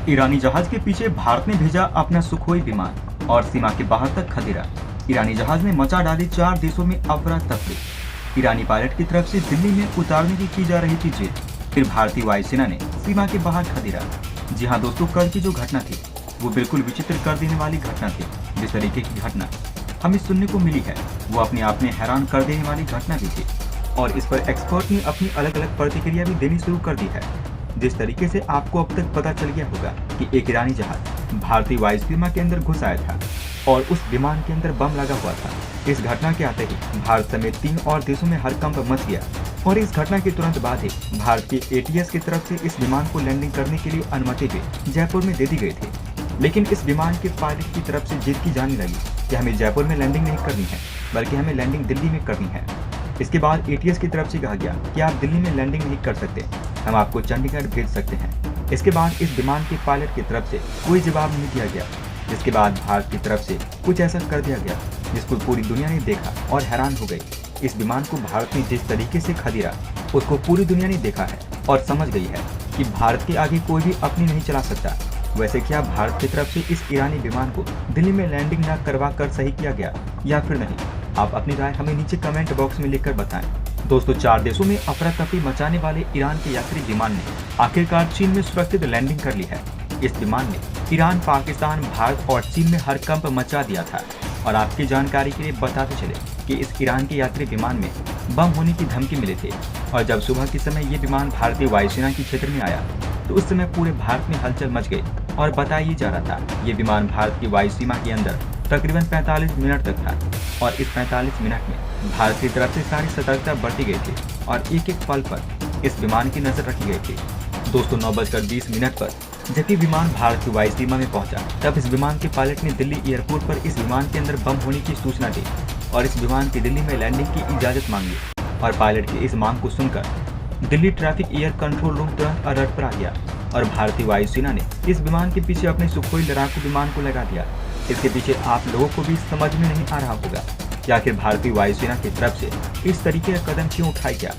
ईरानी जहाज के पीछे भारत ने भेजा अपना सुखोई विमान और सीमा के बाहर तक खदेड़ा। ईरानी जहाज ने मचा डाली 4 देशों में अफरा तफरी। ईरानी पायलट की तरफ से दिल्ली में उतारने की जा रही थी जिद, फिर भारतीय वायुसेना ने सीमा के बाहर खदेड़ा। जी हाँ दोस्तों, कल की जो घटना थी वो बिल्कुल विचित्र कर देने वाली घटना थी। जिस तरीके की घटना हमें सुनने को मिली है वो अपने आप में हैरान कर देने वाली घटना भी थी और इस पर एक्सपर्ट ने अपनी अलग अलग प्रतिक्रिया भी देनी शुरू कर दी है। जिस तरीके से आपको अब तक पता चल गया होगा कि एक ईरानी जहाज भारतीय वायु सीमा के अंदर घुस आया था और उस विमान के अंदर बम लगा हुआ था। इस घटना के आते ही भारत समेत 3 और देशों में हड़कंप मच गया और इस घटना के तुरंत बाद ही भारत के एटीएस की तरफ से इस विमान को लैंडिंग करने के लिए अनुमति भी जयपुर में दे दी गई थी। लेकिन इस विमान के पायलट की तरफ से जिद की जाने लगी कि हमें जयपुर में लैंडिंग नहीं करनी है बल्कि हमें लैंडिंग दिल्ली में करनी है। इसके बाद एटीएस की तरफ से कहा गया कि आप दिल्ली में लैंडिंग नहीं कर सकते, हम आपको चंडीगढ़ भेज सकते हैं। इसके बाद इस विमान के पायलट की तरफ से कोई जवाब नहीं दिया गया, जिसके बाद भारत की तरफ से कुछ ऐसा कर दिया गया जिसको पूरी दुनिया ने देखा और हैरान हो गई। इस विमान को भारत ने जिस तरीके से खदेड़ा उसको पूरी दुनिया ने देखा है और समझ गई है कि भारत के आगे कोई भी अपनी नहीं चला सकता। वैसे क्या भारत की तरफ से इस ईरानी विमान को दिल्ली में लैंडिंग न करवा कर सही किया गया या फिर नहीं? आप अपनी राय हमें नीचे कमेंट बॉक्स में लिखकर बताएं। दोस्तों, 4 देशों में अफरा तफरी मचाने वाले ईरान के यात्री विमान ने आखिरकार चीन में सुरक्षित लैंडिंग कर ली है। इस विमान ने ईरान, पाकिस्तान, भारत और चीन में हड़कंप मचा दिया था। और आपकी जानकारी के लिए बताते चले कि इस ईरान के यात्री विमान में बम होने की धमकी मिली थी और जब सुबह के समय ये विमान भारतीय वायुसेना के क्षेत्र में आया तो उस समय पूरे भारत में हलचल मच गई और बताया जा रहा था ये विमान भारत की वायु सीमा के अंदर तकरीबन 45 मिनट तक था और इस 45 मिनट में भारत की तरफ से सारी सतर्कता बरती गई थी और एक एक पल पर इस विमान की नजर रखी गई थी। दोस्तों, 9:20 पर जबकि विमान भारत की वायु सीमा में पहुंचा तब इस विमान के पायलट ने दिल्ली एयरपोर्ट पर इस विमान के अंदर बम होने की सूचना दी और इस विमान की दिल्ली में लैंडिंग की इजाजत मांगी। और पायलट की इस मांग को सुनकर Delhi traffic air control room तुरंत अलर्ट पर आ गया और भारतीय वायुसेना ने इस विमान के पीछे अपने सुखोई लड़ाकू विमान को लगा दिया। इसके पीछे आप लोगों को भी समझ में नहीं आ रहा होगा कि आखिर भारतीय वायुसेना की तरफ से इस तरीके का कदम क्यों उठाया गया।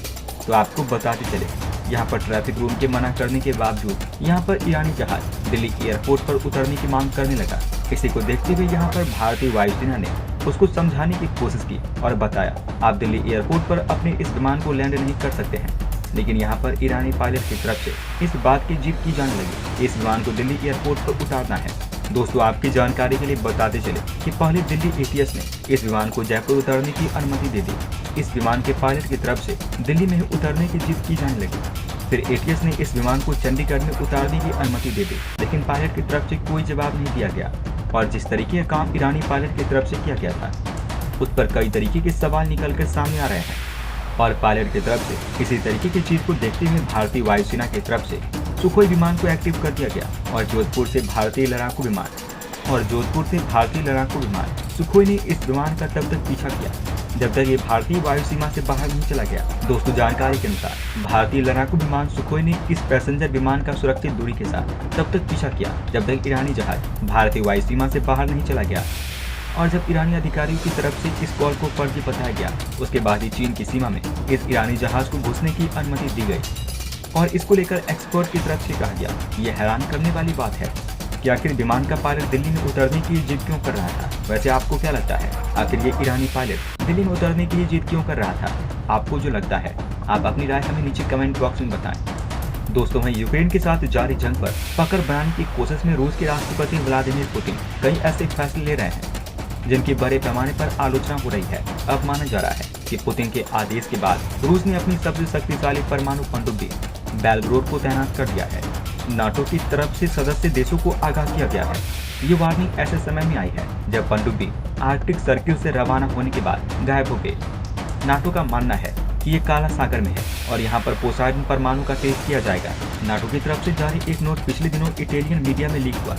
तो आपको बताते चले, यहाँ पर ट्रैफिक रूम के मना करने के बावजूद यहाँ पर ईरानी जहाज दिल्ली एयरपोर्ट पर उतरने की मांग करने लगा। इसी को देखते हुए यहाँ पर भारतीय वायुसेना ने उसको समझाने की कोशिश की और बताया आप दिल्ली एयरपोर्ट पर अपने इस विमान को लैंड नहीं कर सकते हैं। लेकिन यहाँ पर ईरानी पायलट की तरफ से इस बात की जिद की जाने लगी इस विमान को दिल्ली एयरपोर्ट पर उतारना है। दोस्तों, आपकी जानकारी के लिए बताते चले कि पहले दिल्ली एटीएस ने इस विमान को जयपुर उतारने की अनुमति दे दी। इस विमान के पायलट की तरफ से दिल्ली में उतरने की जिद की जाने लगी। फिर एटीएस ने इस विमान को चंडीगढ़ में उतारने की अनुमति दे दी, लेकिन पायलट की तरफ से कोई जवाब नहीं दिया गया और जिस तरीके का काम ईरानी पायलट की तरफ से किया गया था उस पर कई तरीके के सवाल निकल कर सामने आ रहे हैं। और पायलट की तरफ से इसी तरीके की चीज को देखते हुए भारतीय वायुसेना की तरफ से सुखोई विमान को एक्टिव कर दिया गया और जोधपुर से भारतीय लड़ाकू विमान सुखोई ने इस विमान का तब तक पीछा किया जब तक ये भारतीय वायु सीमा से बाहर नहीं चला गया। दोस्तों, जानकारी के अनुसार भारतीय लड़ाकू विमान सुखोई ने इस पैसेंजर विमान का सुरक्षित दूरी के साथ तब तक पीछा किया जब तक ईरानी जहाज भारतीय वायु सीमा से बाहर नहीं चला गया। और जब ईरानी अधिकारियों की तरफ से इस कॉल को फर्जी बताया गया उसके बाद ही चीन की सीमा में इस ईरानी जहाज को घुसने की अनुमति दी गई। और इसको लेकर एक्सपर्ट की तरफ से कहा गया ये हैरान करने वाली बात है कि आखिर विमान का पायलट दिल्ली में उतरने की जिद क्यों कर रहा था। वैसे आपको क्या लगता है, आखिर ये ईरानी पायलट दिल्ली में उतरने की जिद क्यों कर रहा था? आपको जो लगता है आप अपनी राय हमें नीचे कमेंट बॉक्स में बताएं। दोस्तों, वहीं यूक्रेन के साथ जारी जंग पर पकड़ बनाने की कोशिश में रूस के राष्ट्रपति व्लादिमीर पुतिन कई ऐसे फैसले ले रहे हैं जिनकी बड़े पैमाने पर आलोचना हो रही है। अब माना जा रहा है कि पुतिन के आदेश के बाद रूस ने अपनी सबसे शक्तिशाली परमाणु पनडुब्बी बेलग्रोड को तैनात कर दिया है। नाटो की तरफ से सदस्य देशों को आगाह किया गया है। ये वार्निंग ऐसे समय में आई है जब पनडुब्बी आर्कटिक सर्किल से रवाना होने के बाद गायब हो गए। नाटो का मानना है कि ये काला सागर में है और यहाँ पर पोसाइडन परमाणु का टेस्ट किया जाएगा। नाटो की तरफ से जारी एक नोट पिछले दिनों इटालियन मीडिया में लीक हुआ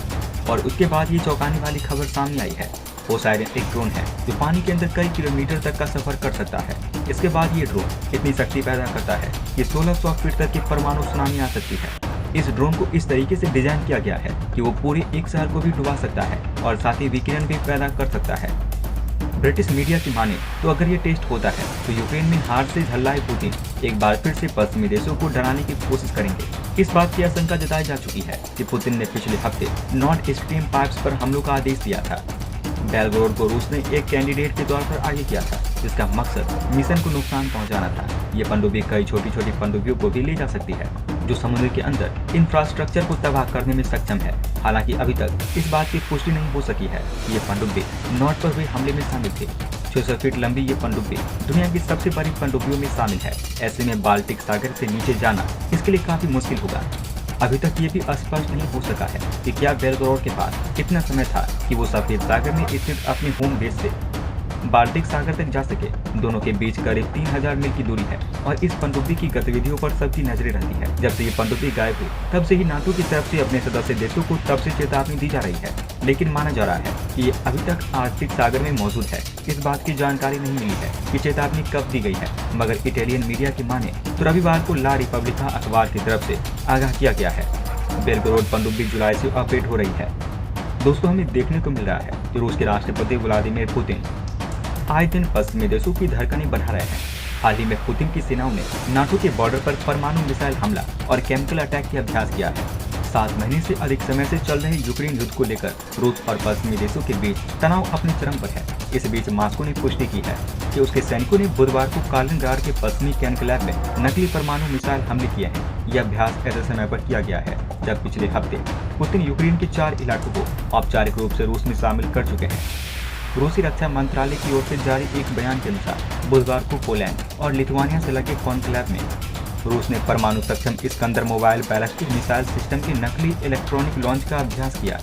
और उसके बाद ये चौंकाने वाली खबर सामने आई है। पोसाइडन एक ड्रोन है जो पानी के अंदर कई किलोमीटर तक का सफर कर सकता है। इसके बाद ये ड्रोन इतनी शक्ति पैदा करता है कि 1600 फीट तक की परमाणु सुनामी आ सकती है। इस ड्रोन को इस तरीके से डिजाइन किया गया है कि वो पूरे एक शहर को भी डुबा सकता है और साथ ही विकिरण भी पैदा कर सकता है। ब्रिटिश मीडिया की माने तो अगर ये टेस्ट होता है तो यूक्रेन में हार से झल्लाए पुतिन एक बार फिर से पश्चिमी देशों को डराने की कोशिश करेंगे। इस बात की आशंका जताई जा चुकी है कि पुतिन ने पिछले हफ्ते नॉर्थ स्ट्रीम पाइप्स पर हमलों का आदेश दिया था। बेलग्रोड को रूस ने एक कैंडिडेट के तौर पर आगे किया था, जिसका मकसद मिशन को नुकसान पहुंचाना था। ये पनडुब्बी कई छोटी छोटी पनडुब्बियों को भी ले जा सकती है जो समुद्र के अंदर इंफ्रास्ट्रक्चर को तबाह करने में सक्षम है। हालांकि अभी तक इस बात की पुष्टि नहीं हो सकी है कि ये पनडुब्बी नॉर्थ पर हुए हमले में शामिल थे। 600 फीट लंबी ये पनडुब्बी दुनिया की सबसे बड़ी पनडुब्बियों में शामिल है। ऐसे में बाल्टिक सागर से नीचे जाना इसके लिए काफी मुश्किल होगा। अभी तक ये भी स्पष्ट नहीं हो सका है कि क्या बेलग्रोड के पास इतना समय था कि वो सफेद सागर में स्थित अपने होम बेस से बाल्टिक सागर तक जा सके। दोनों के बीच करीब 3000 मील की दूरी है और इस पनडुब्बी की गतिविधियों पर सबकी नजरें रहती है। जब से ये पनडुब्बी गायब हुई तब से ही नाटो की तरफ से अपने सदस्य देशों को तब से चेतावनी दी जा रही है, लेकिन माना जा रहा है कि ये अभी तक आर्कटिक सागर में मौजूद है। इस बात की जानकारी नहीं मिली है कि चेतावनी कब दी गई है, मगर इटालियन मीडिया की माने तो रविवार को ला रिपब्लिका अखबार की तरफ से आगाह किया गया है। बेलग्रोड पनडुब्बी जुलाई से ऑपरेट हो रही है। दोस्तों, हमें देखने को मिल रहा है कि रूस के राष्ट्रपति व्लादिमीर पुतिन आए दिन पश्चिमी देशों की धड़कनें बढ़ा रहे हैं। हाल ही में पुतिन की सेनाओं ने नाटो के बॉर्डर पर परमाणु मिसाइल हमला और केमिकल अटैक का अभ्यास किया है। 7 महीने से अधिक समय से चल रहे यूक्रेन युद्ध को लेकर रूस और पश्चिमी देशों के बीच तनाव अपने चरम पर है। इस बीच मॉस्को ने पुष्टि की है कि उसके सैनिकों ने बुधवार को कालिनग्राड के पश्चिमी कैनक्लेव में नकली परमाणु मिसाइल हमले किए हैं। यह अभ्यास ऐसे समय पर किया गया है जब पिछले हफ्ते पुतिन यूक्रेन के 4 इलाकों को औपचारिक रूप से रूस में शामिल कर चुके हैं। रूसी रक्षा मंत्रालय की ओर से जारी एक बयान के अनुसार बुधवार को पोलैंड और लिथुआनिया से लगे कॉन्क्लेव में रूस ने परमाणु सक्षम Iskander mobile ballistic missile system की नकली इलेक्ट्रॉनिक लॉन्च का अभ्यास किया।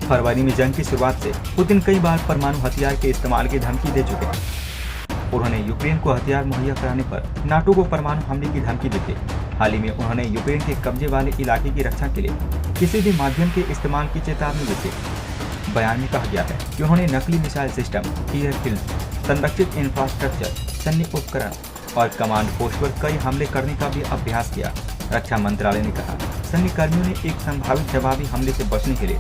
फरवरी में जंग की शुरुआत से पुतिन कई बार परमाणु हथियार के इस्तेमाल की धमकी दे चुके हैं। उन्होंने यूक्रेन को हथियार मुहैया कराने पर नाटो को परमाणु हमले की धमकी दी थी। हाल ही में उन्होंने यूक्रेन के कब्जे वाले इलाके की रक्षा के लिए किसी भी माध्यम के इस्तेमाल की चेतावनी दी थी। बयान में कहा गया है कि उन्होंने नकली मिसाइल सिस्टम, एयरफील्ड, संरक्षित इंफ्रास्ट्रक्चर, सैन्य उपकरण और कमांड पोस्ट पर कई हमले करने का भी अभ्यास किया। रक्षा मंत्रालय ने कहा, सैन्य कर्मियों ने एक संभावित जवाबी हमले से बचने के लिए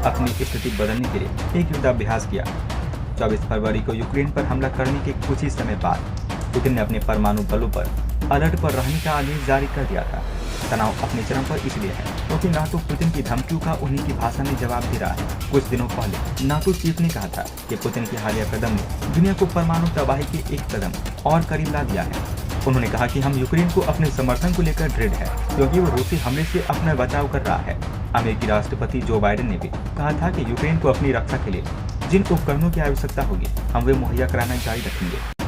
अपनी स्थिति बदलने के लिए एक युद्धाभ्यास किया। 24 फरवरी को यूक्रेन पर हमला करने के कुछ ही समय बाद पुतिन ने अपने परमाणु बलों पर अलर्ट पर रहने का आदेश जारी कर दिया था। तनाव अपने चरम पर इसलिए है क्योंकि नाटो पुतिन की धमकियों का उन्हीं की भाषा में जवाब दे रहा है। कुछ दिनों पहले नाटो चीफ ने कहा था कि पुतिन के हालिया कदम ने दुनिया को परमाणु तबाही के एक कदम और करीब ला दिया है। उन्होंने कहा कि हम यूक्रेन को अपने समर्थन को लेकर दृढ़ है क्योंकि वो रूसी हमले से अपना बचाव कर रहा है। अमेरिकी राष्ट्रपति जो बाइडेन ने भी कहा था कि यूक्रेन को अपनी रक्षा के लिए जिन उपकरणों की आवश्यकता होगी हम वे मुहैया कराना जारी रखेंगे।